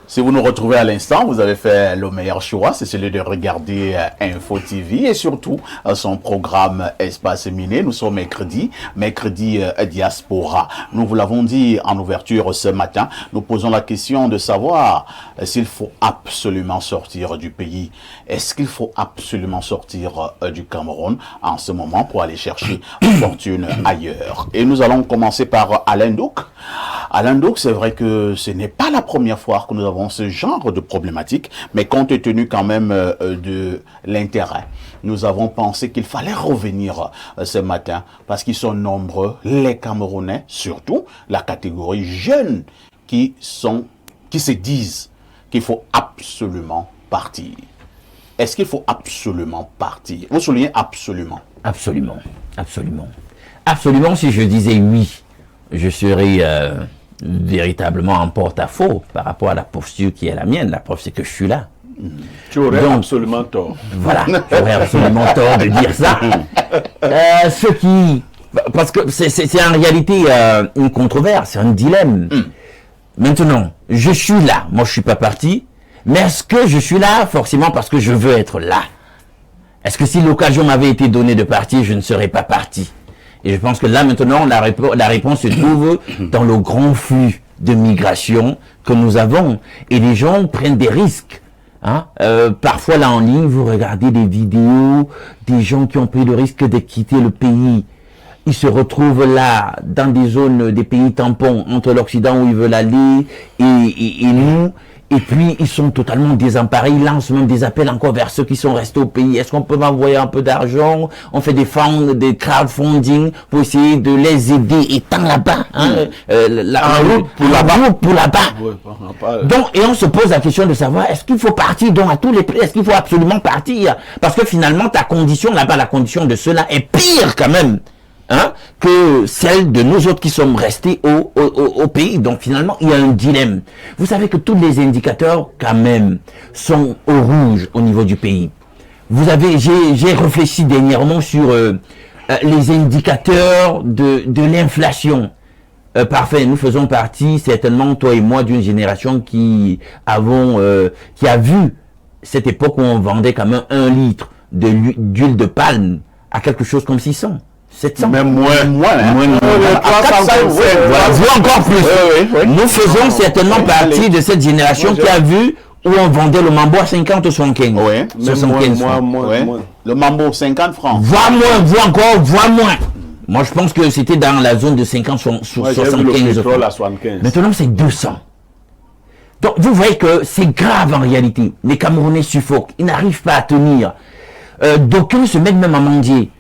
Si vous nous retrouvez à l'instant, vous avez fait le meilleur choix, c'est celui de regarder Info TV et surtout son programme Espace Miné. Nous sommes mercredi Diaspora. Nous vous l'avons dit en ouverture ce matin, nous posons la question de savoir s'il faut absolument sortir du pays. Est-ce qu'il faut absolument sortir du Cameroun en ce moment pour aller chercher fortune ailleurs? Et nous allons commencer par Alain Douk. Alain Douk, c'est vrai que ce n'est pas la première fois que nous avons ce genre de problématique, mais compte tenu quand même de l'intérêt, nous avons pensé qu'il fallait revenir ce matin parce qu'ils sont nombreux, les Camerounais, surtout la catégorie jeune, qui se disent qu'il faut absolument partir. Est-ce qu'il faut absolument partir? Vous soulignez absolument. Absolument, absolument. Absolument, si je disais oui, je serais véritablement en porte-à-faux par rapport à la posture qui est la mienne. La preuve, c'est que je suis là. Tu aurais absolument tort. Voilà, j'aurais absolument tort de dire ça. Parce que c'est en réalité une controverse, un dilemme. Maintenant, je suis là. Moi, je suis pas parti. Mais est-ce que je suis là forcément parce que je veux être là? Est-ce que si l'occasion m'avait été donnée de partir, je ne serais pas parti? Et je pense que là, maintenant, la réponse se trouve dans le grand flux de migration que nous avons. Et les gens prennent des risques. Hein? Parfois, là, en ligne, vous regardez des vidéos des gens qui ont pris le risque de quitter le pays. Ils se retrouvent là, dans des zones, des pays tampons, entre l'Occident où ils veulent aller et nous. Et puis, ils sont totalement désemparés. Ils lancent même des appels encore vers ceux qui sont restés au pays. Est-ce qu'on peut m'envoyer un peu d'argent? On fait des crowdfunding pour essayer de les aider. Étant là-bas, hein, pour là-bas. Donc, et on se pose la question de savoir, est-ce qu'il faut partir donc à tous les prix? Est-ce qu'il faut absolument partir? Parce que finalement, ta condition là-bas, la condition de ceux-là est pire quand même. Hein, que celle de nous autres qui sommes restés au pays. Donc finalement, il y a un dilemme. Vous savez que tous les indicateurs quand même sont au rouge au niveau du pays. J'ai réfléchi dernièrement sur les indicateurs de l'inflation. Parfait, nous faisons partie certainement, toi et moi, d'une génération qui a vu cette époque où on vendait quand même 1 litre d'huile de palme à quelque chose comme 600. 700. Même moins. Voire encore plus. Nous faisons certainement partie de cette génération qui a vu où on vendait le mambo à 50 ou 75. Oui, 75 francs. Moins. Le mambo, 50 francs. Voire moins. Moi, je pense que c'était dans la zone de 50 sur 75 francs. Maintenant, c'est 200. Donc, vous voyez que c'est grave en réalité. Les Camerounais suffoquent. Ils n'arrivent pas à tenir. D'aucuns se mettent même à mendier.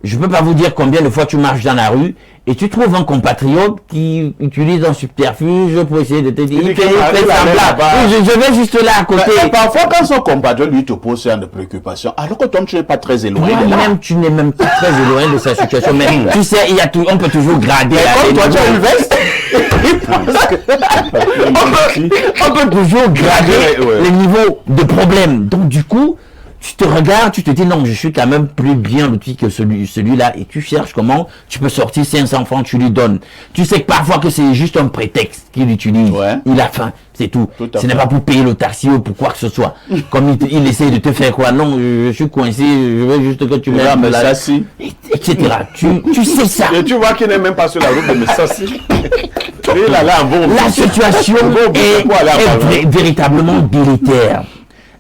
Je ne peux pas vous dire combien de fois tu marches dans la rue et tu trouves un compatriote qui utilise un subterfuge pour essayer de te dire je vais juste là à côté. Mais parfois, quand son compatriote lui te pose ce genre de préoccupation, alors que toi tu n'es pas très éloigné de là. Même tu n'es même pas très éloigné de sa situation. Mais tu sais, on peut toujours grader. Comme toi tu as une veste. on peut toujours grader les niveaux de problème. Donc du coup, tu te regardes, tu te dis non, je suis quand même plus bien loti que celui-là, et tu cherches comment tu peux sortir 500 francs, tu lui donnes. Tu sais que parfois que c'est juste un prétexte qu'il utilise. Ouais. Il a faim, c'est tout. Ce n'est pas pour payer le taxi ou pour quoi que ce soit. Comme il essaie de te faire quoi, non, je suis coincé, je veux juste que tu m'aimes là, etc. Tu sais ça. Et tu vois qu'il n'est même pas sur la route de Messassi. La situation est véritablement délétère.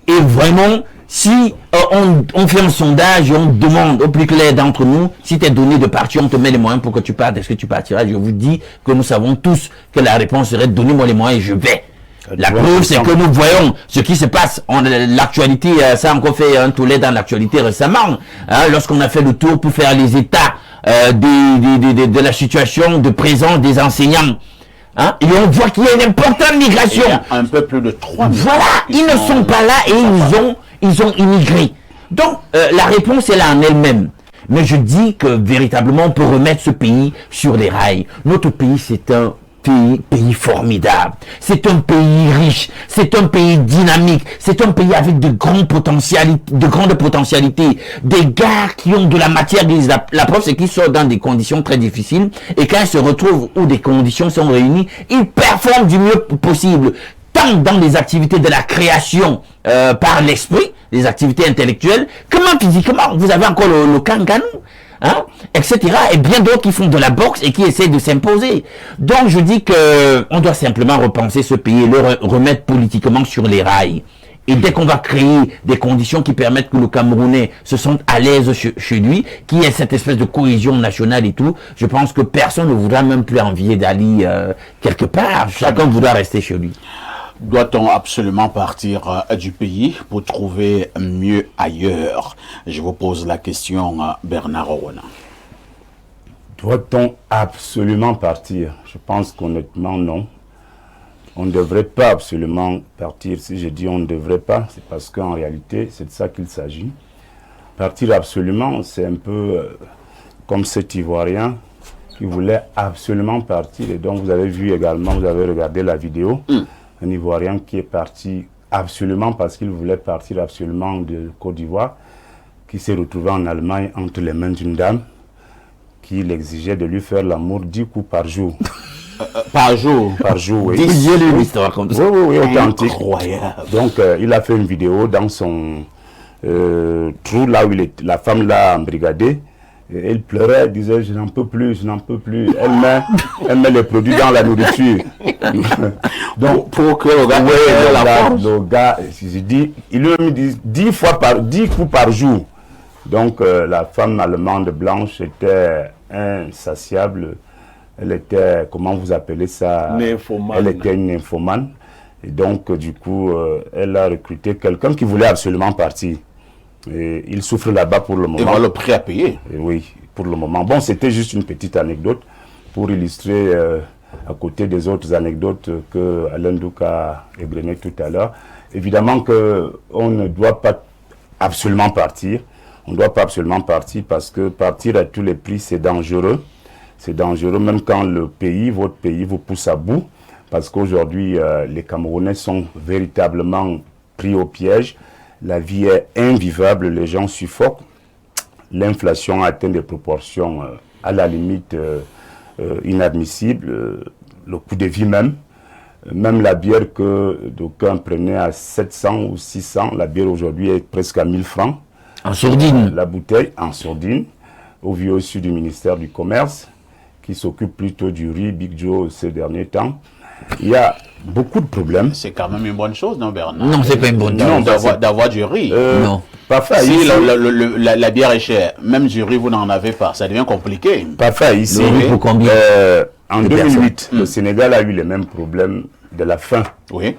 Et vraiment, si on fait un sondage et on demande au plus clair d'entre nous, si tu es donné de partir, on te met les moyens pour que tu partes, est-ce que tu partiras? Je vous dis que nous savons tous que la réponse serait donnez-moi les moyens et je vais. La preuve, c'est que nous voyons ce qui se passe. L'actualité, ça a encore fait un tollé dans l'actualité récemment. Hein, lorsqu'on a fait le tour pour faire les états de la situation de présence des enseignants. Hein? Et on voit qu'il y a une importante migration. Un peu plus de 3 000. Voilà, ils ne sont pas là et ils ont immigré. Donc, la réponse est là en elle-même. Mais je dis que véritablement, on peut remettre ce pays sur les rails. Notre pays, c'est un pays formidable. C'est un pays riche. C'est un pays dynamique. C'est un pays avec de grandes potentialités. Des gars qui ont de la matière grise. La preuve, c'est qu'ils sont dans des conditions très difficiles. Et quand ils se retrouvent où des conditions sont réunies, ils performent du mieux possible. tant dans les activités de la création par l'esprit, les activités intellectuelles, que même physiquement. Vous avez encore le kanganou, hein, etc. Et bien d'autres qui font de la boxe et qui essaient de s'imposer. Donc je dis que on doit simplement repenser ce pays et le remettre politiquement sur les rails. Et dès qu'on va créer des conditions qui permettent que le Camerounais se sente à l'aise chez lui, qu'il y ait cette espèce de cohésion nationale et tout, je pense que personne ne voudra même plus envier d'Ali quelque part. Chacun voudra rester chez lui. Doit-on absolument partir du pays pour trouver mieux ailleurs? Je vous pose la question, Bernard Orona. Doit-on absolument partir? Je pense qu'honnêtement, non. On ne devrait pas absolument partir. Si je dis on ne devrait pas, c'est parce qu'en réalité, c'est de ça qu'il s'agit. Partir absolument, c'est un peu comme cet Ivoirien qui voulait absolument partir. Et donc, vous avez vu également, vous avez regardé la vidéo, un Ivoirien qui est parti absolument parce qu'il voulait partir absolument de Côte d'Ivoire, qui s'est retrouvé en Allemagne entre les mains d'une dame qui l'exigeait de lui faire l'amour 10 coups par jour. Par jour? Par jour, oui. Dis-lui l'histoire comme ça. Oui, authentique. Incroyable. Donc, il a fait une vidéo dans son trou, là où la femme l'a embrigadé. Et elle pleurait, elle disait, je n'en peux plus, je n'en peux plus. Elle met les produits dans la nourriture. Donc, pour que le gars le gars, je dis, il lui a mis 10 coups par jour. Donc, la femme allemande blanche était insatiable. Elle était, comment vous appelez ça? Nymphomane. Elle était une nymphomane. Et donc, du coup, elle a recruté quelqu'un qui voulait absolument partir. Et il souffre là-bas pour le moment. Et voilà le prix à payer. Et oui, pour le moment. Bon, c'était juste une petite anecdote pour illustrer, à côté des autres anecdotes que Alain Douk a égrenées tout à l'heure. Évidemment qu'on ne doit pas absolument partir. On ne doit pas absolument partir parce que partir à tous les prix, c'est dangereux. C'est dangereux même quand le pays, votre pays, vous pousse à bout. Parce qu'aujourd'hui, les Camerounais sont véritablement pris au piège. La vie est invivable, les gens suffoquent. L'inflation atteint des proportions à la limite inadmissibles. Le coût de vie même. Même la bière que d'aucuns prenaient à 700 ou 600, la bière aujourd'hui est presque à 1000 francs. En sourdine. La bouteille en sourdine. Au vieux au-dessus du ministère du Commerce, qui s'occupe plutôt du riz, Big Joe, ces derniers temps. Il y a beaucoup de problèmes. C'est quand même une bonne chose, non, Bernard? Non, c'est pas une bonne Non, chose. d'avoir du riz. Non. Parfois, Si ici, la bière est chère, même du riz, vous n'en avez pas. Ça devient compliqué. parfois, ici Le riz pour combien en de 2008, le Sénégal a eu les mêmes problèmes de la faim Oui.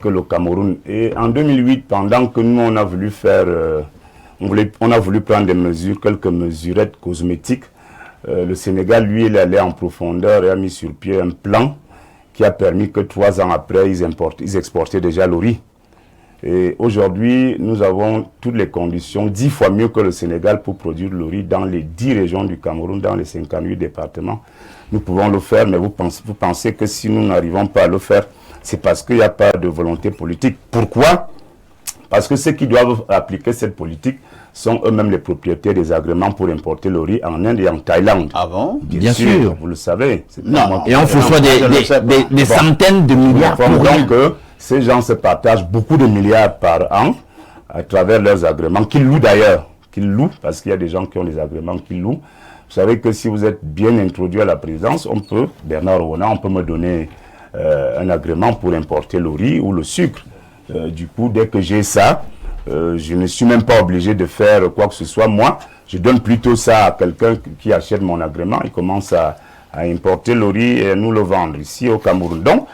que le Cameroun. Et en 2008, pendant que nous, on a voulu faire, on a voulu prendre des mesures, quelques mesurettes cosmétiques, le Sénégal, lui, il allait en profondeur et a mis sur pied un plan qui a permis que 3 ans après, ils exportaient déjà le riz. Et aujourd'hui, nous avons toutes les conditions, 10 fois mieux que le Sénégal, pour produire le riz dans les 10 régions du Cameroun, dans les 58 départements. Nous pouvons le faire, mais vous pensez que si nous n'arrivons pas à le faire, c'est parce qu'il n'y a pas de volonté politique. Pourquoi? Parce que ceux qui doivent appliquer cette politique sont eux-mêmes les propriétaires des agréments pour importer le riz en Inde et en Thaïlande. Ah bon? Bien sûr. Vous le savez. Non. Et on reçoit des centaines de milliards pour rien. Donc, ces gens se partagent beaucoup de milliards par an à travers leurs agréments, qu'ils louent d'ailleurs. Qu'ils louent, parce qu'il y a des gens qui ont des agréments qu'ils louent. Vous savez que si vous êtes bien introduit à la présidence, on peut, Bernard Rona, on peut me donner un agrément pour importer le riz ou le sucre. Du coup, dès que j'ai ça, je ne suis même pas obligé de faire quoi que ce soit. Moi, je donne plutôt ça à quelqu'un qui achète mon agrément. Il commence à importer le riz et nous le vendre ici au Cameroun. Donc,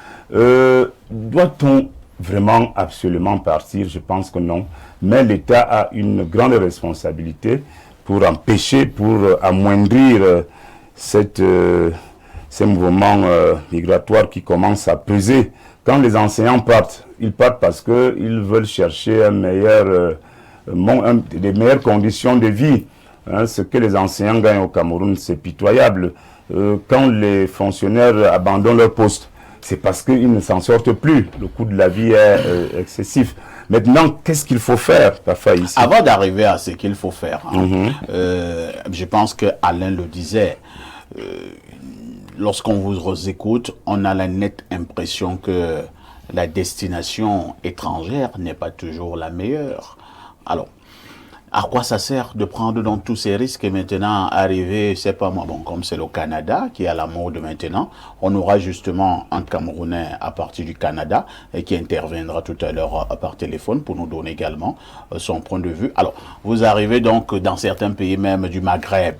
doit-on vraiment absolument partir? Je pense que non. Mais l'État a une grande responsabilité pour empêcher, pour amoindrir ces mouvements migratoires qui commencent à peser. Quand les enseignants partent, ils partent parce qu'ils veulent chercher des meilleures conditions de vie. Hein, ce que les enseignants gagnent au Cameroun, c'est pitoyable. Quand les fonctionnaires abandonnent leur poste, c'est parce qu'ils ne s'en sortent plus. Le coût de la vie est excessif. Maintenant, qu'est-ce qu'il faut faire, parfois, ici? Avant d'arriver à ce qu'il faut faire, je pense que Alain le disait, lorsqu'on vous écoute, on a la nette impression que la destination étrangère n'est pas toujours la meilleure. Alors, à quoi ça sert de prendre donc tous ces risques et maintenant arriver, c'est pas moi, bon, comme c'est le Canada qui est à la mode maintenant, on aura justement un Camerounais à partir du Canada et qui interviendra tout à l'heure par téléphone pour nous donner également son point de vue. Alors, vous arrivez donc dans certains pays même du Maghreb.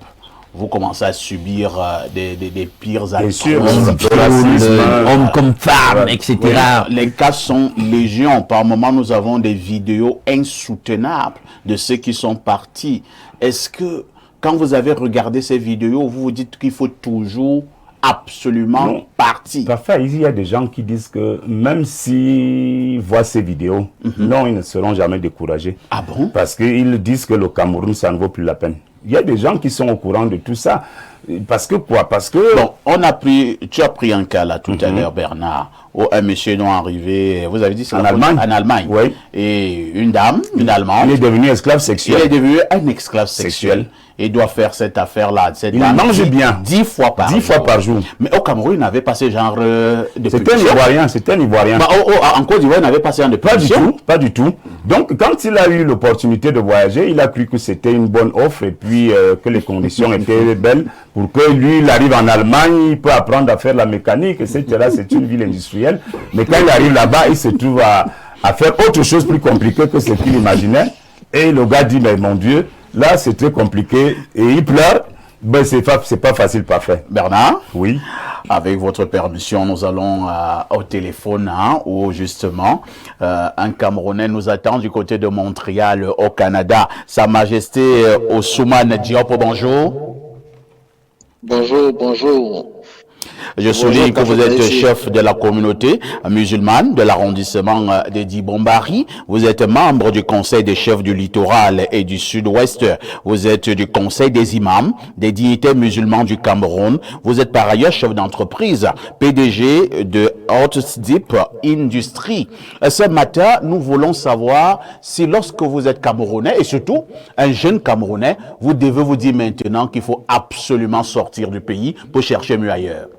Vous commencez à subir des pires Bien sûr, hommes comme femmes, etc. Oui, les cas sont légion. Par moment, nous avons des vidéos insoutenables de ceux qui sont partis. Est-ce que, quand vous avez regardé ces vidéos, vous vous dites qu'il faut toujours absolument partir? Parfois, il y a des gens qui disent que même s'ils voient ces vidéos, non, ils ne seront jamais découragés. Ah bon? Parce qu'ils disent que le Cameroun, ça ne vaut plus la peine. Il y a des gens qui sont au courant de tout ça. Parce que quoi? Parce que... Bon, tu as pris un cas là tout à l'heure, Bernard, où un monsieur est arrivé, vous avez dit c'est en Allemagne. En Allemagne. Oui. Et une dame, une Allemande. Il est devenu esclave sexuel. Il est devenu un esclave sexuel. Il doit faire cette affaire-là. Il mange bien. 10 fois par 10 fois par jour. Mais au Cameroun, il n'avait pas ce genre de C'était un Ivoirien, c'était un Ivoirien. Bah, en Côte d'Ivoire, il n'avait pas ce genre de Pas du punition. tout, pas du tout. Donc, quand il a eu l'opportunité de voyager, il a cru que c'était une bonne offre et puis que les conditions étaient belles pour que lui, il arrive en Allemagne, il peut apprendre à faire la mécanique, etc. C'est une ville industrielle. Mais quand il arrive là-bas, il se trouve à faire autre chose plus compliqué que ce qu'il imaginait. Et le gars dit, mais mon Dieu, là, c'est très compliqué. Et il pleure. Ben, c'est pas facile, pas fait. Bernard? Oui. Avec votre permission, nous allons au téléphone où justement un Camerounais nous attend du côté de Montréal au Canada. Sa Majesté Ousmane Diop, bonjour. Bonjour, bonjour. Je souligne que vous êtes chef de la communauté musulmane de l'arrondissement de Dibombari. Vous êtes membre du conseil des chefs du littoral et du sud-ouest. Vous êtes du conseil des imams, des dignitaires musulmans du Cameroun. Vous êtes par ailleurs chef d'entreprise, PDG de Deep Industries. Ce matin, nous voulons savoir si lorsque vous êtes Camerounais et surtout un jeune Camerounais, vous devez vous dire maintenant qu'il faut absolument sortir du pays pour chercher mieux ailleurs.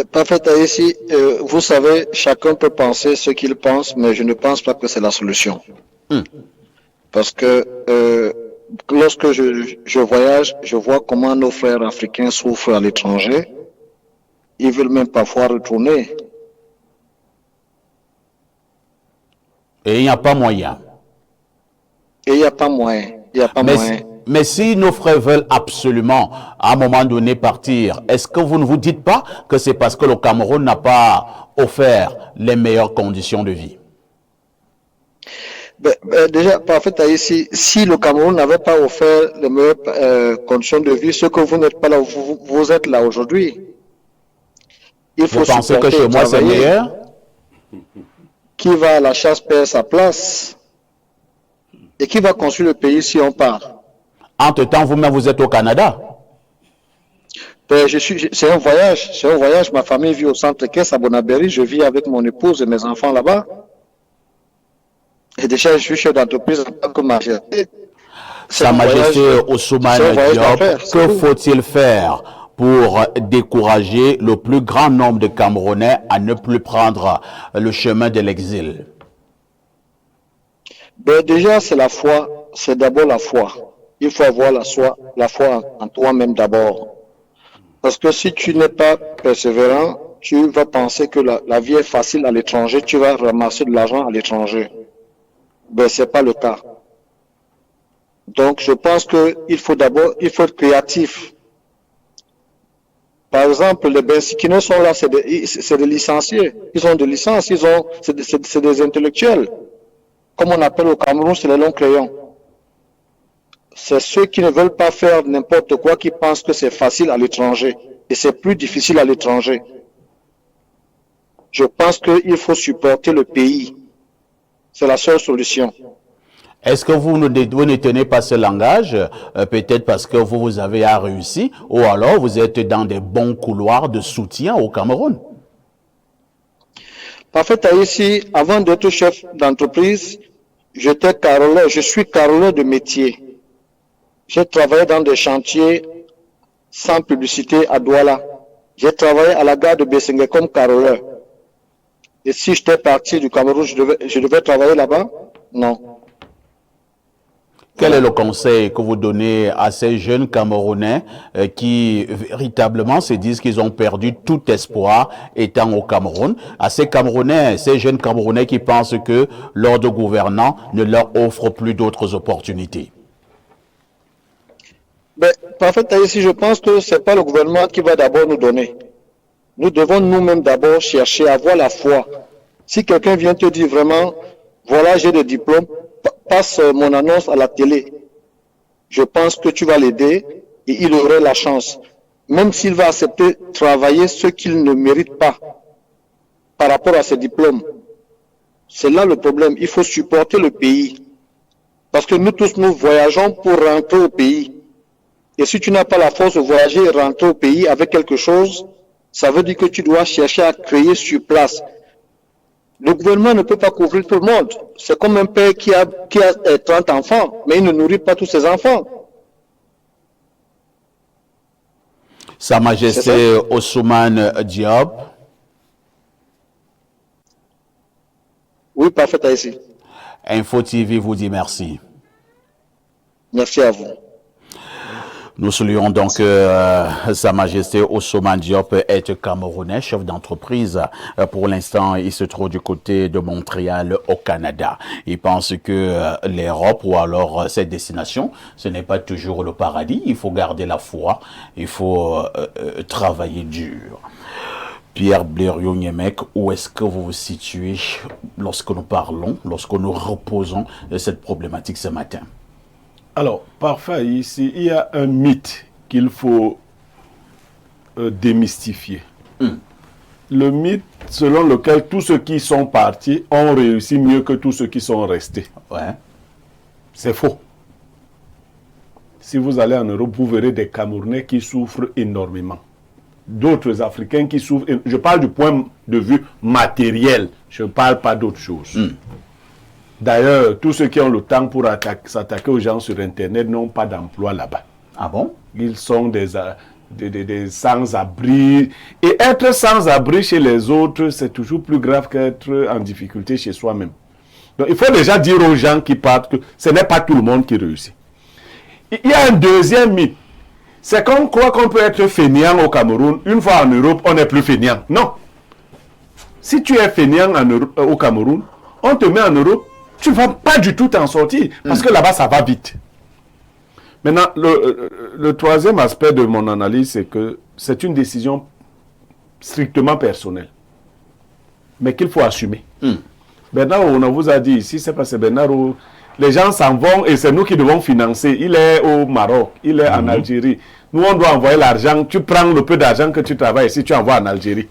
Parfait, ici, vous savez, chacun peut penser ce qu'il pense, mais je ne pense pas que c'est la solution. Parce que lorsque je voyage, je vois comment nos frères africains souffrent à l'étranger. Ils veulent même parfois retourner. Et il n'y a pas moyen. Et il n'y a pas moyen. Il n'y a pas moyen. Mais si nos frères veulent absolument, à un moment donné, partir, est-ce que vous ne vous dites pas que c'est parce que le Cameroun n'a pas offert les meilleures conditions de vie? Déjà, parfait, ici, si le Cameroun n'avait pas offert les meilleures conditions de vie, ce que vous n'êtes pas là, vous êtes là aujourd'hui. Il faut vous pensez que chez moi c'est meilleur? Qui va à la chasse perd sa place? Et qui va construire le pays si on part? Entre-temps, vous-même, vous êtes au Canada. C'est un voyage. Ma famille vit au centre Caisse à Bonabéry. Je vis avec mon épouse et mes enfants là-bas. Et déjà, je suis chef d'entreprise en tant que majesté. Sa Majesté Ousmane Diop, que faut-il faire pour décourager le plus grand nombre de Camerounais à ne plus prendre le chemin de l'exil? Déjà, c'est la foi. C'est d'abord la foi. Il faut avoir la foi en toi-même d'abord. Parce que si tu n'es pas persévérant, tu vas penser que la vie est facile à l'étranger, tu vas ramasser de l'argent à l'étranger. Ce n'est pas le cas. Donc, je pense qu'il faut être créatif. Par exemple, les Bensikinés sont là, c'est des licenciés. Ils ont des licences, c'est des intellectuels. Comme on appelle au Cameroun, c'est les longs crayons. C'est ceux qui ne veulent pas faire n'importe quoi, qui pensent que c'est facile à l'étranger. Et c'est plus difficile à l'étranger. Je pense qu'il faut supporter le pays. C'est la seule solution. Est-ce que vous ne tenez pas ce langage, peut-être parce que vous avez réussi, ou alors vous êtes dans des bons couloirs de soutien au Cameroun? Parfait, ici, avant d'être chef d'entreprise, je suis caroleur de métier. J'ai travaillé dans des chantiers sans publicité à Douala. J'ai travaillé à la gare de Bessengue comme caroleur. Et si j'étais parti du Cameroun, je devais travailler là-bas? Non. Quel est le conseil que vous donnez à ces jeunes Camerounais qui véritablement se disent qu'ils ont perdu tout espoir étant au Cameroun, à ces Camerounais, ces jeunes Camerounais qui pensent que l'ordre gouvernant ne leur offre plus d'autres opportunités? Ben, parfait, ici, je pense que ce n'est pas le gouvernement qui va d'abord nous donner. Nous devons nous-mêmes d'abord chercher à avoir la foi. Si quelqu'un vient te dire vraiment, voilà, j'ai des diplômes, passe mon annonce à la télé, je pense que tu vas l'aider et il aurait la chance. Même s'il va accepter de travailler ce qu'il ne mérite pas par rapport à ses diplômes. C'est là le problème. Il faut supporter le pays. Parce que nous tous, nous voyageons pour rentrer au pays. Et si tu n'as pas la force de voyager et rentrer au pays avec quelque chose, ça veut dire que tu dois chercher à créer sur place. Le gouvernement ne peut pas couvrir tout le monde. C'est comme un père qui a 30 enfants, mais il ne nourrit pas tous ses enfants. Sa Majesté Ousmane Diop. Oui, parfait, ici. Info TV vous dit merci. Merci à vous. Nous saluons donc Sa Majesté Ousmane Diop est camerounais, chef d'entreprise. Pour l'instant, il se trouve du côté de Montréal au Canada. Il pense que l'Europe ou alors cette destination, ce n'est pas toujours le paradis. Il faut garder la foi, il faut travailler dur. Pierre Blériot-Niemek, où est-ce que vous vous situez lorsque nous parlons, lorsque nous reposons cette problématique ce matin? Alors, parfait, ici, il y a un mythe qu'il faut démystifier. Le mythe selon lequel tous ceux qui sont partis ont réussi mieux que tous ceux qui sont restés. Ouais. C'est faux. Si vous allez en Europe, vous verrez des Camerounais qui souffrent énormément. D'autres Africains qui souffrent. Je parle du point de vue matériel. Je ne parle pas d'autre chose. D'ailleurs, tous ceux qui ont le temps pour s'attaquer aux gens sur Internet n'ont pas d'emploi là-bas. Ah bon? Ils sont des sans-abri. Et être sans-abri chez les autres, c'est toujours plus grave qu'être en difficulté chez soi-même. Donc, il faut déjà dire aux gens qui partent que ce n'est pas tout le monde qui réussit. Il y a un deuxième mythe. C'est qu'on croit qu'on peut être fainéant au Cameroun. Une fois en Europe, on n'est plus fainéant. Non. Si tu es fainéant au Cameroun, on te met en Europe, tu ne vas pas du tout t'en sortir. Parce que là-bas, ça va vite. Maintenant, le troisième aspect de mon analyse, c'est que c'est une décision strictement personnelle. Mais qu'il faut assumer. Bernard, on vous a dit ici, c'est parce que Bernard, les gens s'en vont et c'est nous qui devons financer. Il est au Maroc, il est en Algérie. Nous, on doit envoyer l'argent. Tu prends le peu d'argent que tu travailles ici, tu envoies en Algérie.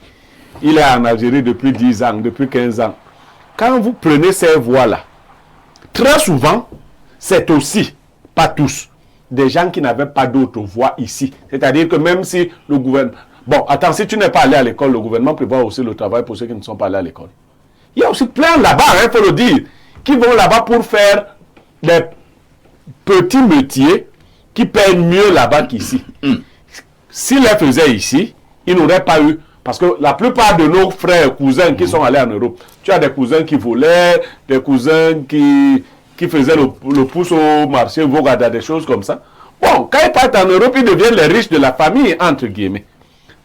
Il est en Algérie depuis 10 ans, depuis 15 ans. Quand vous prenez ces voies-là, très souvent, c'est aussi, pas tous, des gens qui n'avaient pas d'autre voie ici. C'est-à-dire que même si le gouvernement... Bon, attends, si tu n'es pas allé à l'école, le gouvernement prévoit aussi le travail pour ceux qui ne sont pas allés à l'école. Il y a aussi plein là-bas, il faut le dire, qui vont là-bas pour faire des petits métiers qui payent mieux là-bas qu'ici. S'ils les faisaient ici, ils n'auraient pas eu... Parce que la plupart de nos frères, cousins qui sont allés en Europe, tu as des cousins qui volaient, des cousins qui faisaient le pouce au marché, des choses comme ça. Bon, quand ils partent en Europe, ils deviennent les riches de la famille, entre guillemets.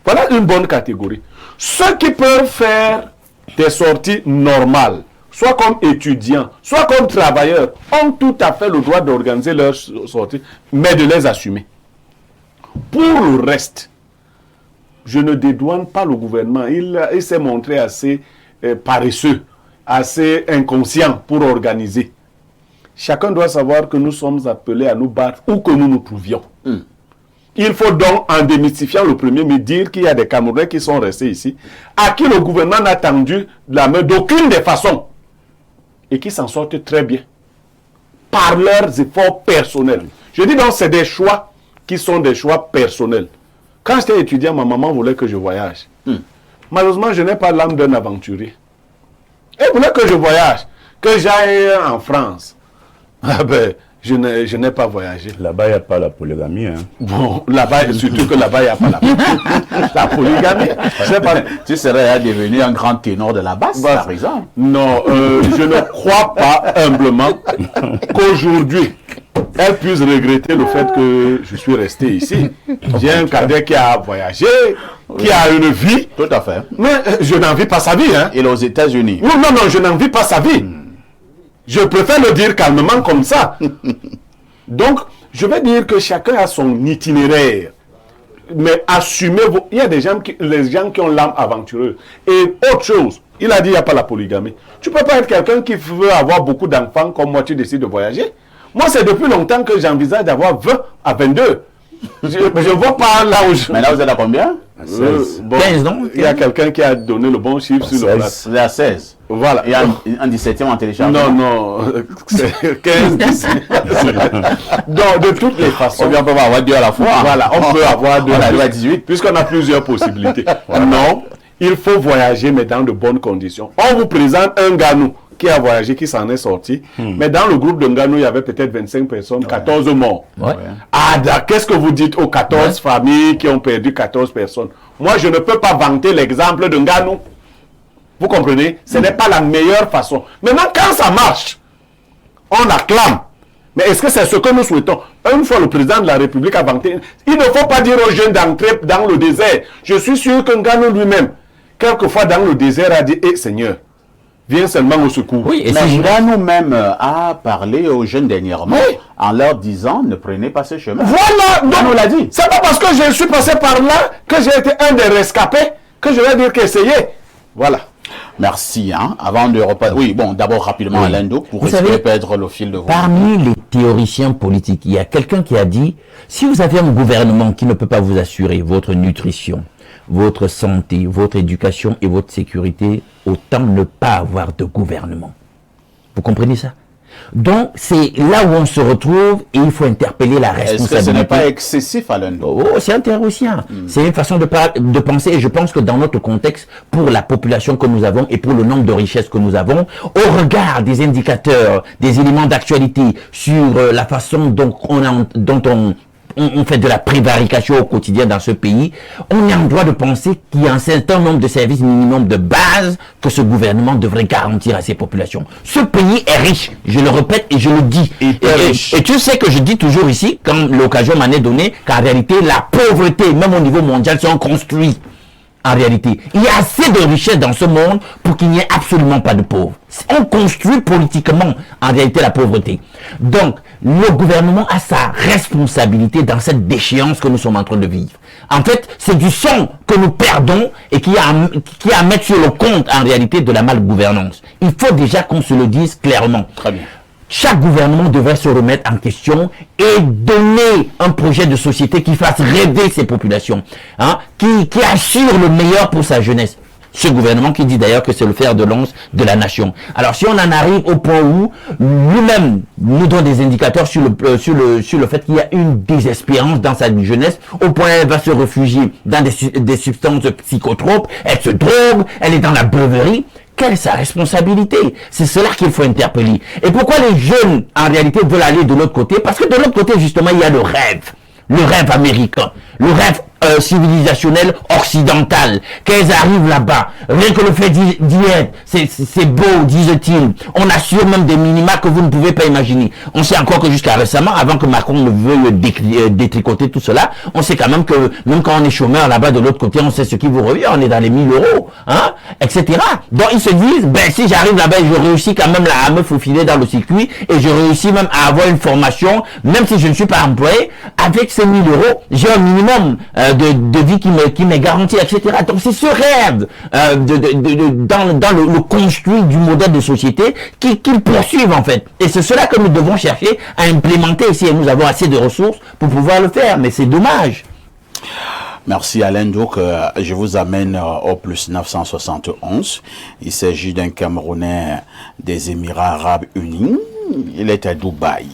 Voilà une bonne catégorie. Ceux qui peuvent faire des sorties normales, soit comme étudiants, soit comme travailleurs, ont tout à fait le droit d'organiser leurs sorties, mais de les assumer. Pour le reste, je ne dédouane pas le gouvernement. Il s'est montré assez paresseux, assez inconscient pour organiser. Chacun doit savoir que nous sommes appelés à nous battre où que nous nous trouvions. Il faut donc, en démystifiant le premier, me dire qu'il y a des Camerounais qui sont restés ici, à qui le gouvernement n'a tendu la main d'aucune des façons, et qui s'en sortent très bien, par leurs efforts personnels. Je dis donc, c'est des choix qui sont des choix personnels. Quand j'étais étudiant, ma maman voulait que je voyage. Malheureusement, je n'ai pas l'âme d'un aventurier. Elle voulait que je voyage, que j'aille en France. Ah ben, je n'ai pas voyagé. Là-bas, il n'y a pas la polygamie. Hein. Bon, là-bas, surtout que là-bas, il n'y a pas la polygamie. Je sais pas. Tu serais devenu un grand ténor de la basse, par exemple. Non, je ne crois pas humblement qu'aujourd'hui, elle puisse regretter le fait que je suis resté ici. J'ai un cadet qui a voyagé, qui a une vie. Tout à fait. Mais je n'en vis pas sa vie. Hein. Et aux États-Unis. Non, je n'en vis pas sa vie. Je préfère le dire calmement comme ça. Donc, je vais dire que chacun a son itinéraire. Mais assumez vos... Il y a des gens les gens qui ont l'âme aventureuse. Et autre chose, il a dit il n'y a pas la polygamie. Tu ne peux pas être quelqu'un qui veut avoir beaucoup d'enfants comme moi, tu décides de voyager. Moi, c'est depuis longtemps que j'envisage d'avoir 20 à 22. Je ne vois pas là où je... Maintenant, vous êtes à combien? 15, non? Il y a quelqu'un qui a donné le bon chiffre sur le plat. Vous êtes à 16. Voilà. Et un 17e en téléchargement. Non, c'est 15, 17. Donc, de toutes les façons... On peut avoir deux à la fois. Voilà, on peut avoir deux. On arrive à 18. Puisqu'on a plusieurs possibilités. Non, il faut voyager, mais dans de bonnes conditions. On vous présente un Nganou qui a voyagé, qui s'en est sorti. Mais dans le groupe de Nganou, il y avait peut-être 25 personnes, 14 morts. Ouais. Ah, qu'est-ce que vous dites aux 14 familles qui ont perdu 14 personnes? Moi, je ne peux pas vanter l'exemple de Nganou. Vous comprenez? Ce n'est pas la meilleure façon. Maintenant, quand ça marche, on acclame. Mais est-ce que c'est ce que nous souhaitons? Une fois le président de la République a vanté, il ne faut pas dire aux jeunes d'entrer dans le désert. Je suis sûr que Nganou lui-même, quelquefois dans le désert, a dit, eh Seigneur, viens seulement au secours. Oui, et Mais c'est Nganou même a parlé aux jeunes dernièrement Oui. en leur disant ne prenez pas ce chemin. Voilà, Nganou l'a dit. C'est pas parce que je suis passé par là que j'ai été un des rescapés que je vais dire qu'essayez. Voilà. Merci. Avant de repartir. Oui, bon, d'abord rapidement Oui. Alain Do pour Vous risquer de savez, perdre le fil de vos... Parmi les théoriciens politiques, il y a quelqu'un qui a dit, si vous avez un gouvernement qui ne peut pas vous assurer votre nutrition, votre santé, votre éducation et votre sécurité, autant ne pas avoir de gouvernement. Vous comprenez ça? Donc, c'est là où on se retrouve et il faut interpeller la Est-ce responsabilité. que ce n'est pas excessif, Alain Do? Oh, c'est un théoricien. C'est une façon de penser et je pense que dans notre contexte, pour la population que nous avons et pour le nombre de richesses que nous avons, au regard des indicateurs, des éléments d'actualité sur la façon dont on fait de la prévarication au quotidien dans ce pays, on est en droit de penser qu'il y a un certain nombre de services minimums de base que ce gouvernement devrait garantir à ses populations. Ce pays est riche, je le répète et je le dis. Et tu sais que je dis toujours ici, quand l'occasion m'en est donnée, qu'en réalité, la pauvreté, même au niveau mondial, si on construit, en réalité, il y a assez de richesses dans ce monde pour qu'il n'y ait absolument pas de pauvres. On construit politiquement, en réalité, la pauvreté. Donc, le gouvernement a sa responsabilité dans cette déchéance que nous sommes en train de vivre. En fait, c'est du sang que nous perdons et qui a à mettre sur le compte, en réalité, de la malgouvernance. Il faut déjà qu'on se le dise clairement. Très bien. Chaque gouvernement devrait se remettre en question et donner un projet de société qui fasse rêver ses populations, qui assure le meilleur pour sa jeunesse. Ce gouvernement qui dit d'ailleurs que c'est le fer de lance de la nation. Alors si on en arrive au point où lui-même nous donne des indicateurs sur le fait qu'il y a une désespérance dans sa jeunesse, au point où elle va se réfugier dans des substances psychotropes, elle se drogue, elle est dans la beuverie. Quelle est sa responsabilité? C'est cela qu'il faut interpeller. Et pourquoi les jeunes, en réalité, veulent aller de l'autre côté? Parce que de l'autre côté, justement, il y a le rêve américain, le rêve civilisationnel occidental, qu'elles arrivent là-bas, rien que le fait d'y être, c'est beau, disent-ils, on assure même des minima que vous ne pouvez pas imaginer. On sait encore que jusqu'à récemment, avant que Macron ne veuille détricoter tout cela, on sait quand même que même quand on est chômeur là-bas de l'autre côté, on sait ce qui vous revient, on est dans les 1000 euros, etc. Donc ils se disent, ben si j'arrive là-bas et je réussis quand même à me faufiler dans le circuit et je réussis même à avoir une formation, même si je ne suis pas employé, avec ces 1000 euros, j'ai un minimum de vie qui m'est garanti, etc. Donc c'est ce rêve dans le construit du modèle de société qu'ils poursuivent en fait. Et c'est cela que nous devons chercher à implémenter ici et nous avons assez de ressources pour pouvoir le faire. Mais c'est dommage. Merci Alain. Donc, je vous amène au plus 971. Il s'agit d'un Camerounais des Émirats Arabes Unis. Il est à Dubaï.